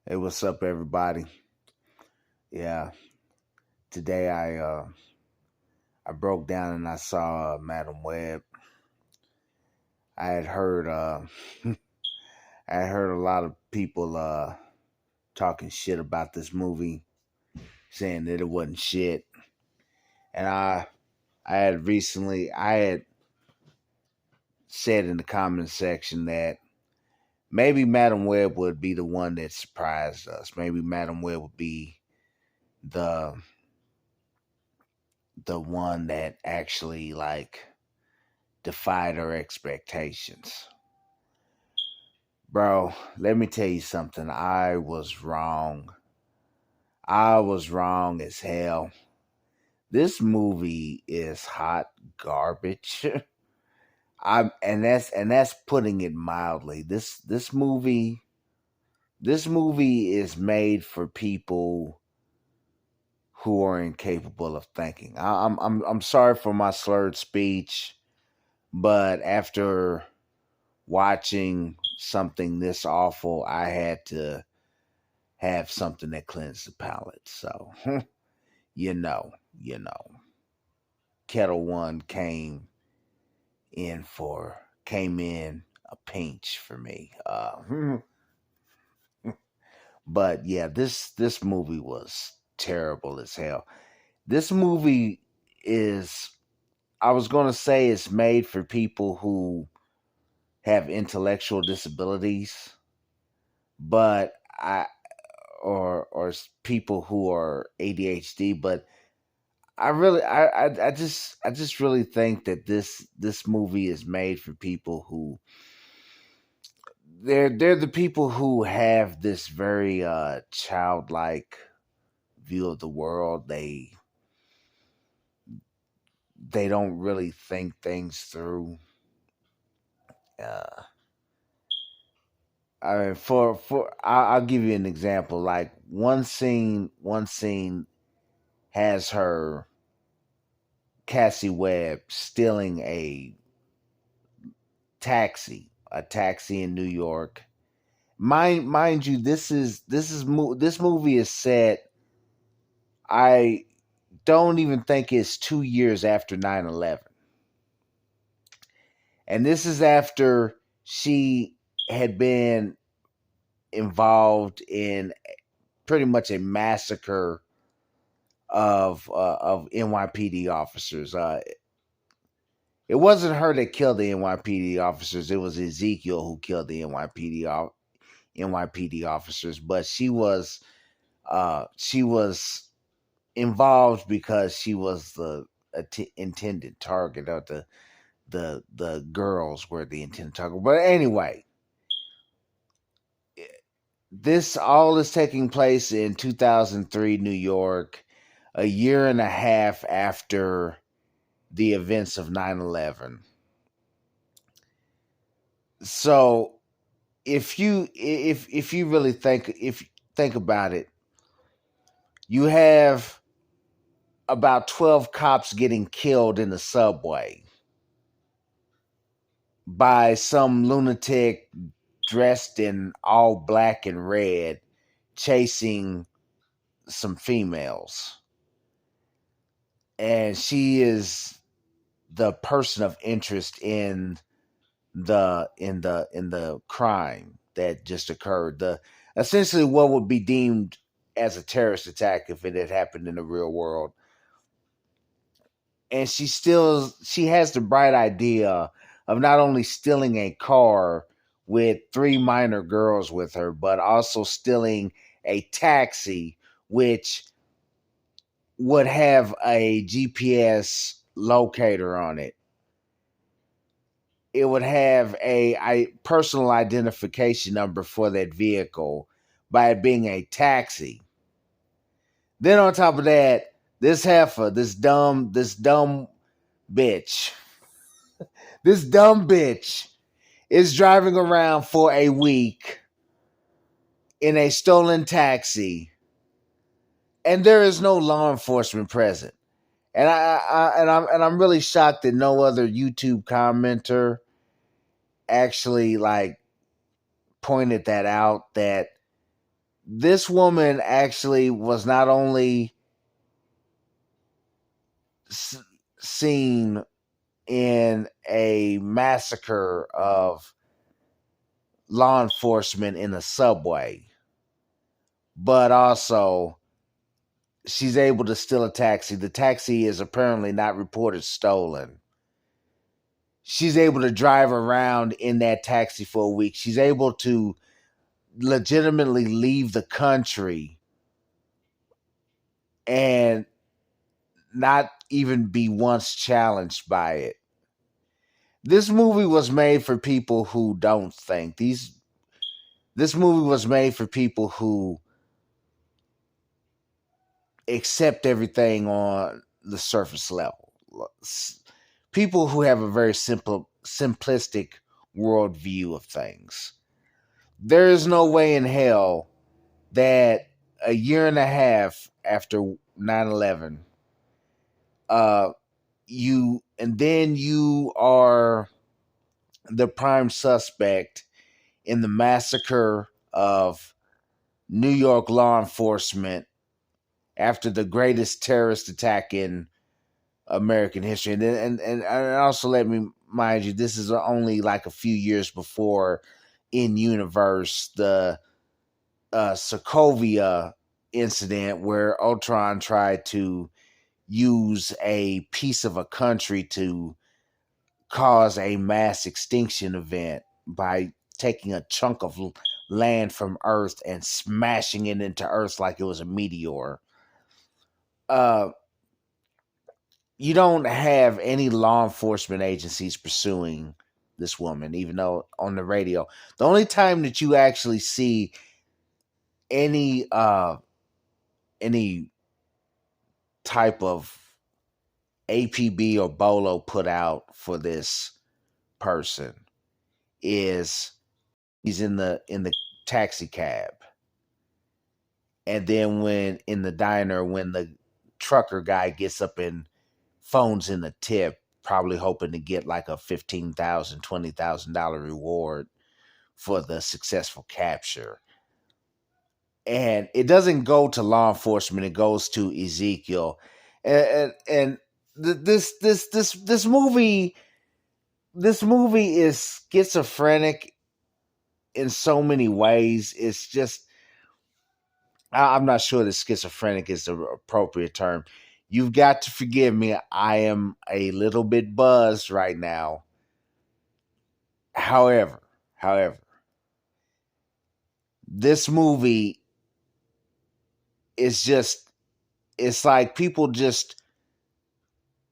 Hey, what's up, everybody? Yeah, today I broke down and I saw Madam Web. I had heard I had heard a lot of people talking shit about this movie, saying that it wasn't shit. And I had said in the comment section that maybe Madam Web would be the one that surprised us. Maybe Madam Web would be the the one that actually defied our expectations. Bro, let me tell you something. I was wrong. I was wrong as hell. This movie is hot garbage. That's putting it mildly. This movie is made for people who are incapable of thinking. I'm sorry for my slurred speech, but after watching something this awful, I had to have something that cleansed the palate. So, you know, you know, Kettle One came in a pinch for me. But yeah, this movie was terrible as hell. This movie is, I was going to say, it's made for people who have intellectual disabilities, but people who are ADHD, but I just really think that this movie is made for people who they're the people who have this very childlike view of the world. They don't really think things through. Uh, I mean, I'll give you an example. Like one scene has her Cassie Webb stealing a taxi in New York. Mind you, this movie is set. I don't even think it's 2 years after 9/11, and this is after she had been involved in pretty much a massacre of NYPD officers. It wasn't her that killed the NYPD officers. It was Ezekiel who killed the NYPD officers. But she was involved because she was the intended target, or the girls were the intended target. But anyway, this all is taking place in 2003 New York, a year and a half after the events of 9/11. So if you really think about it, you have about 12 cops getting killed in the subway by some lunatic dressed in all black and red chasing some females. And she is the person of interest in the crime that just occurred. The Essentially what would be deemed as a terrorist attack if it had happened in the real world. And she has the bright idea of not only stealing a car with three minor girls with her, but also stealing a taxi which would have a GPS locator on it. It would have a personal identification number for that vehicle by it being a taxi. Then on top of that, this heifer, this dumb bitch, this dumb bitch is driving around for a week in a stolen taxi, and there is no law enforcement present. And I'm really shocked that no other YouTube commenter actually pointed that out, that This woman actually was not only s- seen in a massacre of law enforcement in a subway, but also she's able to steal a taxi. The taxi is apparently not reported stolen. She's able to drive around in that taxi for a week. She's able to legitimately leave the country and not even be once challenged by it. This movie was made for people who don't think. This movie was made for people who accept everything on the surface level. People who have a very simplistic worldview of things. There is no way in hell that a year and a half after 9/11, uh, you are the prime suspect in the massacre of New York law enforcement after the greatest terrorist attack in American history. And also let me mind you, this is only like a few years before in universe the Sokovia incident where Ultron tried to use a piece of a country to cause a mass extinction event by taking a chunk of land from Earth and smashing it into Earth like it was a meteor. Uh, you don't have any law enforcement agencies pursuing this woman, even though on the radio, the only time that you actually see any any type of APB or BOLO put out for this person is he's in the taxi cab, and then when in the diner when the trucker guy gets up and phones in a tip, probably hoping to get like a $15,000, $20,000 reward for the successful capture. And it doesn't go to law enforcement; it goes to Ezekiel, and this movie is schizophrenic in so many ways. It's just I'm not sure that schizophrenic is the appropriate term. You've got to forgive me. I am a little bit buzzed right now. However, this movie is just, it's like people just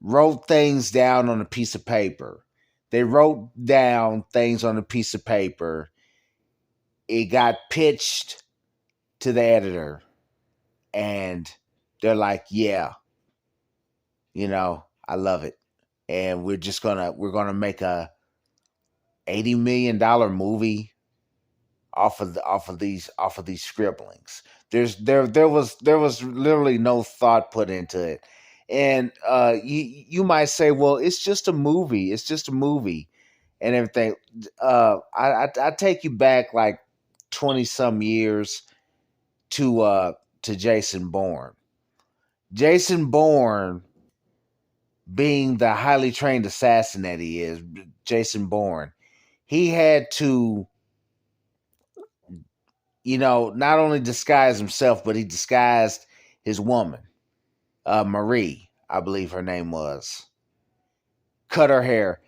wrote things down on a piece of paper. They wrote down things on a piece of paper. It got pitched to the editor, and they're like, yeah, I love it. And we're gonna make a $80 million movie off of these scribblings. There was literally no thought put into it. And you might say, well, it's just a movie. It's just a movie and everything. I take you back like 20 some years to Jason Bourne. Jason Bourne, being the highly trained assassin that he is, Jason Bourne, he had to, not only disguise himself, but he disguised his woman, Marie, I believe her name was. Cut her hair.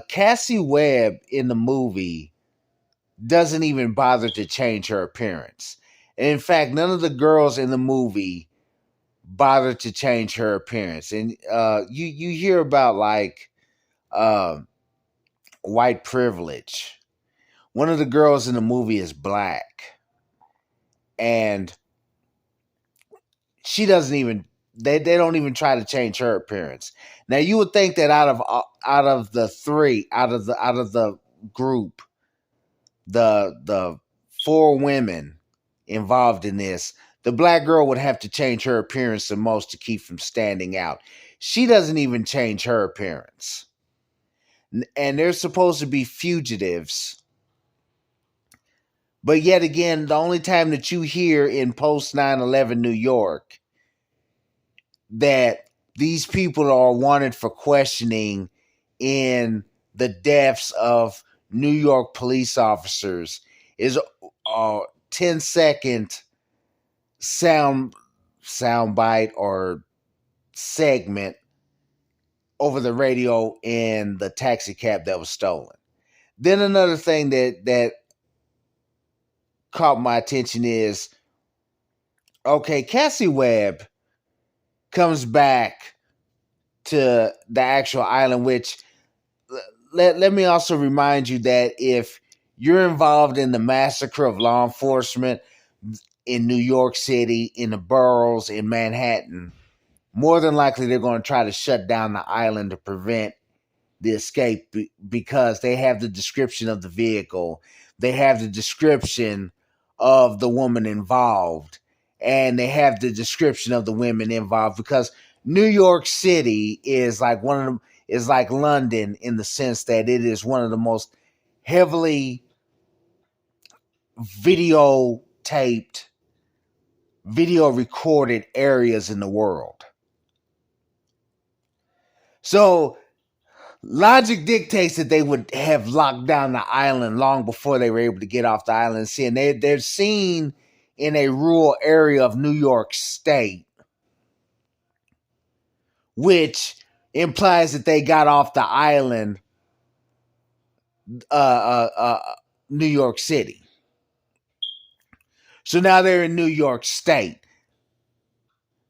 Cassie Webb in the movie doesn't even bother to change her appearance. And in fact, none of the girls in the movie bother to change her appearance. And you hear about like um white privilege. One of the girls in the movie is black, and she doesn't even they don't even try to change her appearance. Now you would think that out of the three, out of the group, the four women involved in this, the black girl would have to change her appearance the most to keep from standing out. She doesn't even change her appearance. And they're supposed to be fugitives But yet again, the only time that you hear in post 9/11 New York that these people are wanted for questioning in the deaths of New York police officers is a 10-second sound bite or segment over the radio in the taxi cab that was stolen. Then another thing that caught my attention is, okay, Cassie Webb comes back to the actual island, which let me also remind you that if you're involved in the massacre of law enforcement in New York City, in the boroughs, in Manhattan, more than likely they're going to try to shut down the island to prevent the escape because they have the description of the vehicle, they have the description of the woman involved, and they have the description of the women involved because New York City is like one of them is like London in the sense that it is one of the most heavily videotaped, video recorded areas in the world. So logic dictates that they would have locked down the island long before they were able to get off the island. See, and they're seen in a rural area of New York State, which implies that they got off the island, uh, uh, uh, New York City. So now they're in New York State.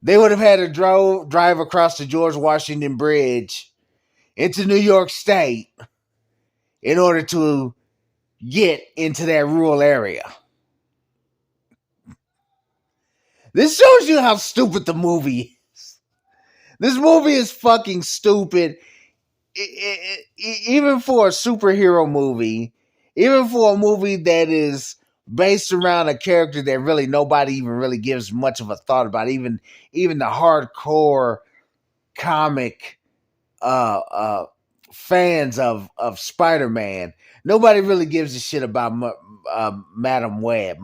They would have had to drive across the George Washington Bridge into New York State in order to get into that rural area. This shows you how stupid the movie is. This movie is fucking stupid. Even for a superhero movie, even for a movie that is based around a character that really nobody even really gives much of a thought about, even the hardcore comic fans of Spider-Man, nobody really gives a shit about Madame Web.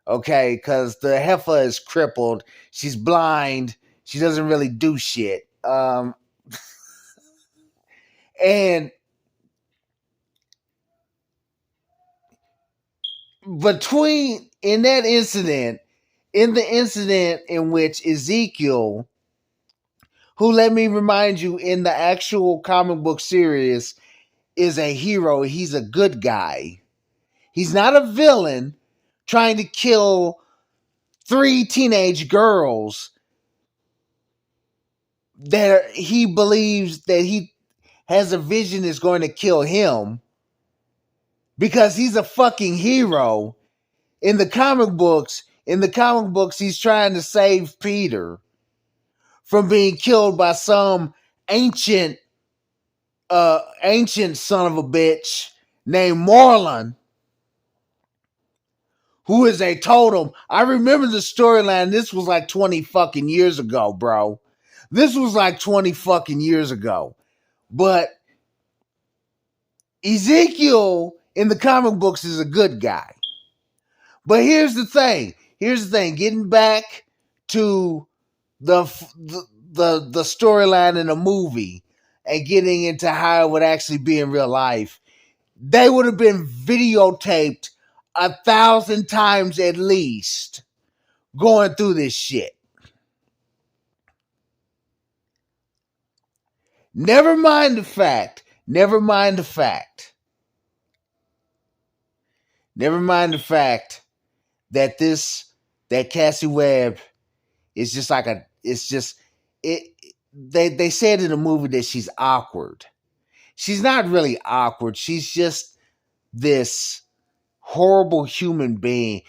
Okay, because the heifer is crippled, she's blind, she doesn't really do shit. And between in that incident, in the incident in which Ezekiel, who let me remind you, in the actual comic book series, is a hero, he's a good guy. He's not a villain trying to kill 3 teenage girls that he believes that he has a vision is going to kill him because he's a fucking hero. In the comic books, he's trying to save Peter from being killed by some ancient son of a bitch named Morlun, who is a totem. I remember the storyline. This was like 20 fucking years ago, bro. This was like 20 fucking years ago. But Ezekiel in the comic books is a good guy. But here's the thing. Getting back to the storyline in the movie and getting into how it would actually be in real life, they would have been videotaped 1,000 times at least going through this shit. Never mind the fact that that Cassie Webb is just like they said in the movie that she's awkward. She's not really awkward. She's just this horrible human being.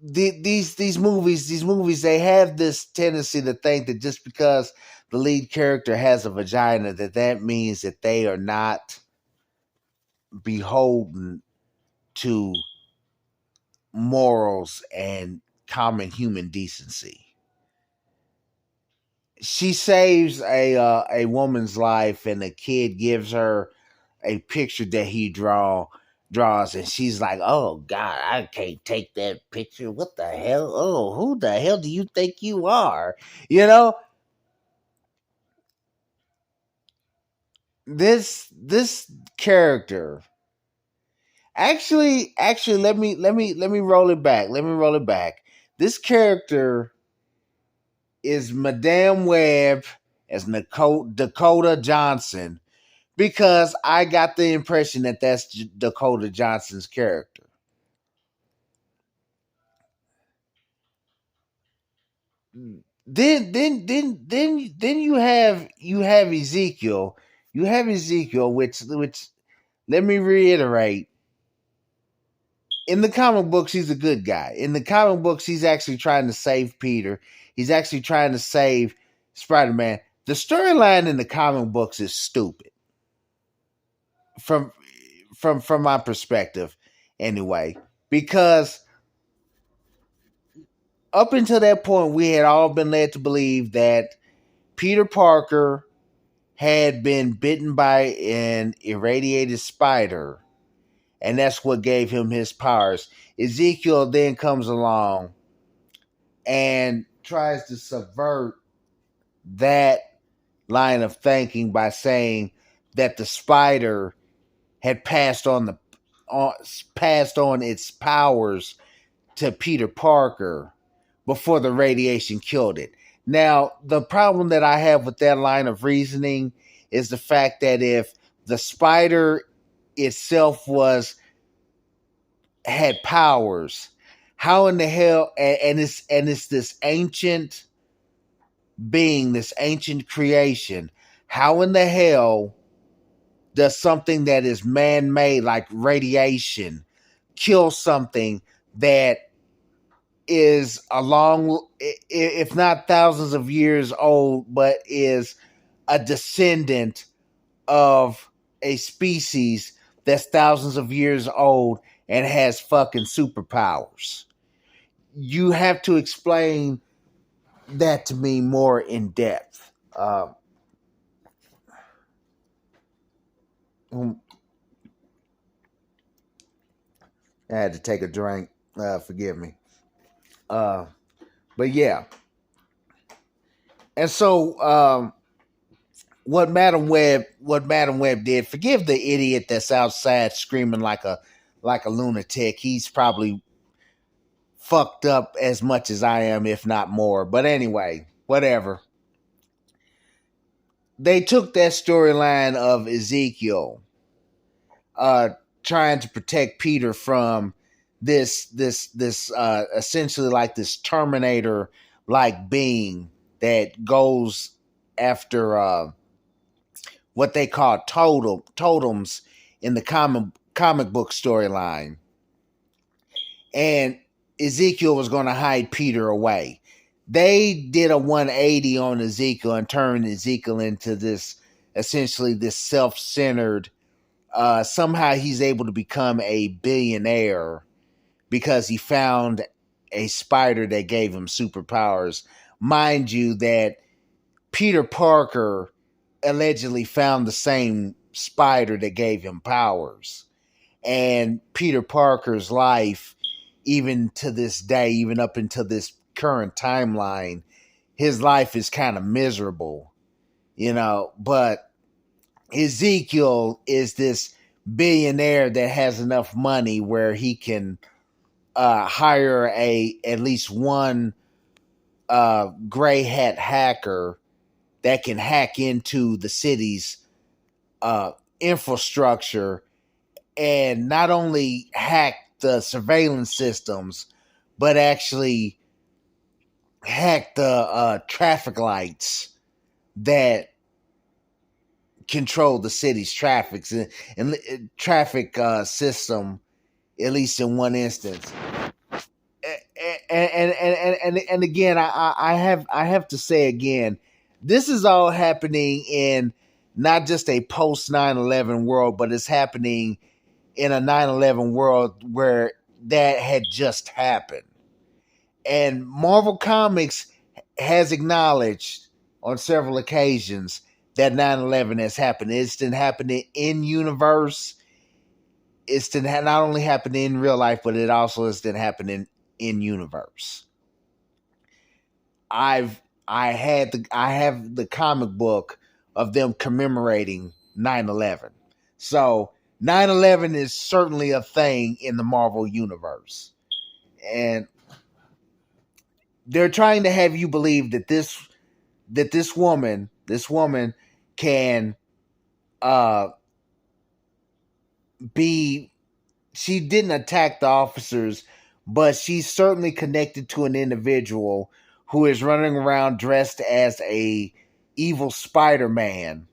These movies, they have this tendency to think that just because the lead character has a vagina, that means that they are not beholden to morals and common human decency. She saves a woman's life, and the kid gives her a picture that he draw, draws, and she's like, "Oh God, I can't take that picture. What the hell? Oh, who the hell do you think you are?" You know, this character actually let me roll it back. Let me roll it back. This character is Madame Web as Dakota Johnson, because I got the impression that that's Dakota Johnson's character. Then you have Ezekiel. You have Ezekiel, which let me reiterate. In the comic books, he's a good guy. In the comic books, he's actually trying to save Peter. He's actually trying to save Spider-Man. The storyline in the comic books is stupid. From from my perspective, anyway. Because up until that point, we had all been led to believe that Peter Parker had been bitten by an irradiated spider, and that's what gave him his powers. Ezekiel then comes along and tries to subvert that line of thinking by saying that the spider had passed on its powers to Peter Parker before the radiation killed it. Now, the problem that I have with that line of reasoning is the fact that if the spider itself was had powers, how in the hell, and it's this ancient being, this ancient creation, how in the hell does something that is man-made like radiation kill something that is a long, if not thousands of years old, but is a descendant of a species that's thousands of years old and has fucking superpowers? You have to explain that to me more in depth. I had to take a drink. Forgive me. Uh, but yeah, and so what Madam Web did. Forgive the idiot that's outside screaming like a lunatic. He's probably fucked up as much as I am, if not more. But anyway, whatever. They took that storyline of Ezekiel uh trying to protect Peter from this essentially like this Terminator like being that goes after what they call totems in the comic book storyline. And Ezekiel was going to hide Peter away. They did a 180 on Ezekiel and turned Ezekiel into this essentially this self-centered. Somehow he's able to become a billionaire because he found a spider that gave him superpowers. Mind you, that Peter Parker allegedly found the same spider that gave him powers. And Peter Parker's life, even to this day, even up until this current timeline, his life is kind of miserable, but Ezekiel is this billionaire that has enough money where he can hire at least one gray hat hacker that can hack into the city's infrastructure and not only hack the surveillance systems, but actually hack the traffic lights that control the city's and traffic system, at least in one instance. And again, I have to say again, this is all happening in not just a post 9/11 world, but it's happening in a 9/11 world where that had just happened. And Marvel Comics has acknowledged on several occasions that 9/11 has happened. It's been happening in universe it's to not only happen in real life, but it also is to happen in universe. I have the comic book of them commemorating 9/11. So 9/11 is certainly a thing in the Marvel universe. And they're trying to have you believe that this woman can uh be she didn't attack the officers, but she's certainly connected to an individual who is running around dressed as a evil Spider-Man,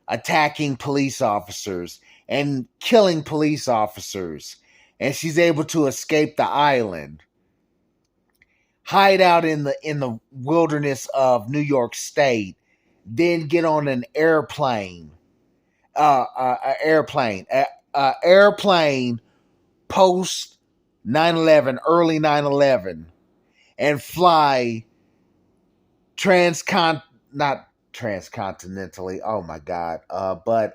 attacking police officers and killing police officers. And she's able to escape the island, hide out in the wilderness of New York State, then get on an airplane, airplane post 9/11, early 9/11, and fly not transcontinentally. Oh my God! But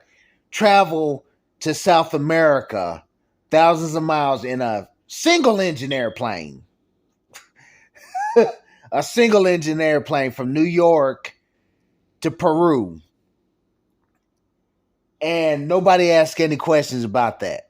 travel to South America, thousands of miles in a single engine airplane. A single engine airplane from New York to Peru, and nobody asked any questions about that.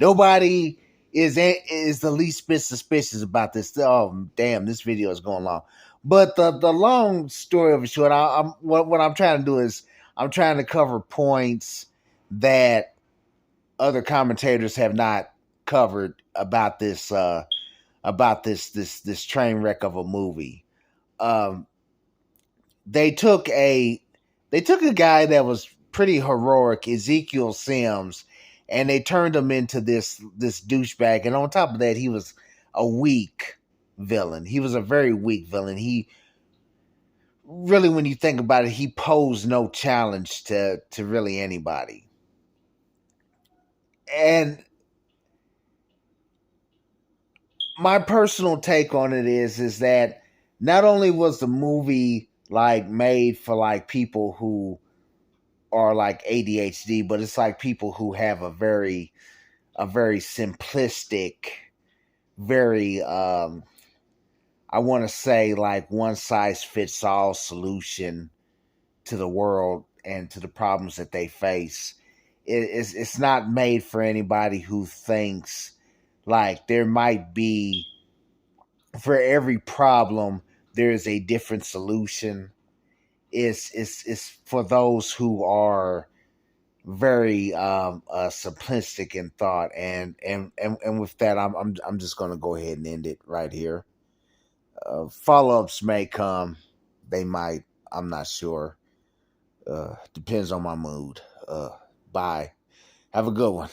Nobody is the least bit suspicious about this. Oh damn, this video is going long. But the long story of it short, what I'm trying to do is I'm trying to cover points that other commentators have not covered about this train wreck of a movie. Um, they took a guy that was pretty heroic, Ezekiel Sims, and they turned him into this douchebag. And on top of that, he was a weak villain. He was a very weak villain. He really, when you think about it, he posed no challenge to really anybody. And my personal take on it is that not only was the movie like made for like people who are like ADHD, but it's like people who have a very simplistic, very I want to say like one size fits all solution to the world and to the problems that they face. It's not made for anybody who thinks like there might be, for every problem there is a different solution. It's for those who are very simplistic in thought, and with that, I'm just gonna go ahead and end it right here. Follow-ups may come, they might, I'm not sure. Depends on my mood. Bye. Have a good one.